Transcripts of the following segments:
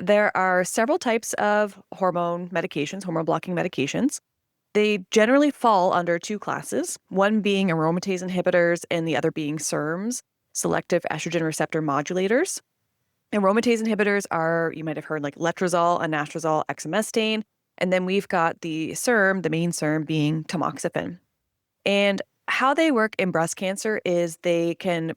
There are several types of hormone-blocking medications. They generally fall under two classes, one being aromatase inhibitors and the other being SERMs, selective estrogen receptor modulators. Aromatase inhibitors are, you might have heard, like Letrozole, Anastrozole, Exemestane. And then we've got the SERM, the main SERM being Tamoxifen. And how they work in breast cancer is they can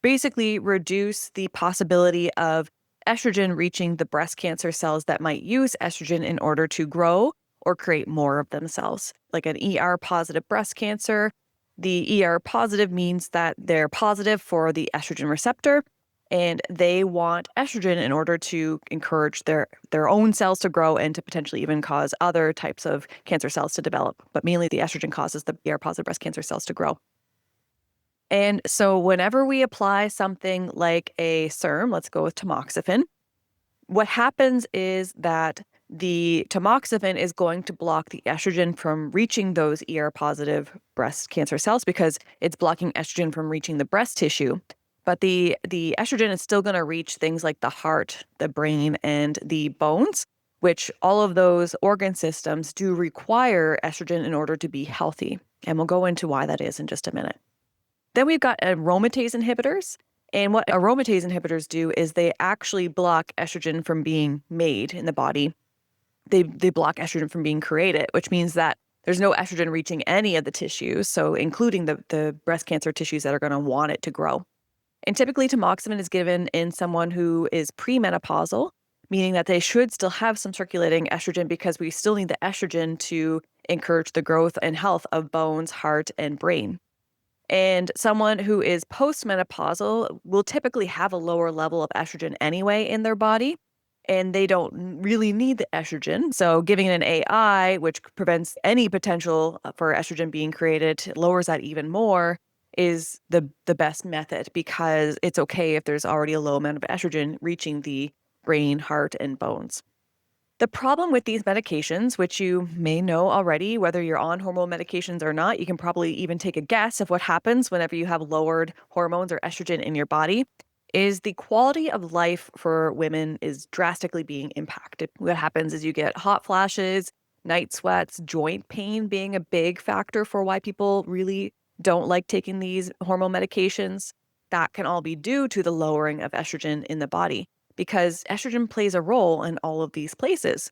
basically reduce the possibility of estrogen reaching the breast cancer cells that might use estrogen in order to grow or create more of themselves. Like an ER positive breast cancer, the ER positive means that they're positive for the estrogen receptor and they want estrogen in order to encourage their own cells to grow and to potentially even cause other types of cancer cells to develop. But mainly the estrogen causes the ER positive breast cancer cells to grow. And so whenever we apply something like a SERM, let's go with tamoxifen, what happens is that the tamoxifen is going to block the estrogen from reaching those ER-positive breast cancer cells because it's blocking estrogen from reaching the breast tissue. But the estrogen is still going to reach things like the heart, the brain, and the bones, which all of those organ systems do require estrogen in order to be healthy. And we'll go into why that is in just a minute. Then we've got aromatase inhibitors. And what aromatase inhibitors do is they actually block estrogen from being made in the body. They block estrogen from being created, which means that there's no estrogen reaching any of the tissues, so including the breast cancer tissues that are going to want it to grow. And typically tamoxifen is given in someone who is premenopausal, meaning that they should still have some circulating estrogen because we still need the estrogen to encourage the growth and health of bones, heart, and brain. And someone who is postmenopausal will typically have a lower level of estrogen anyway in their body, and they don't really need the estrogen. So giving an AI, which prevents any potential for estrogen being created, lowers that even more, is the best method because it's okay if there's already a low amount of estrogen reaching the brain, heart, and bones. The problem with these medications, which you may know already, whether you're on hormone medications or not, you can probably even take a guess of what happens whenever you have lowered hormones or estrogen in your body, is the quality of life for women is drastically being impacted. What happens is you get hot flashes, night sweats, joint pain being a big factor for why people really don't like taking these hormone medications. That can all be due to the lowering of estrogen in the body, because estrogen plays a role in all of these places.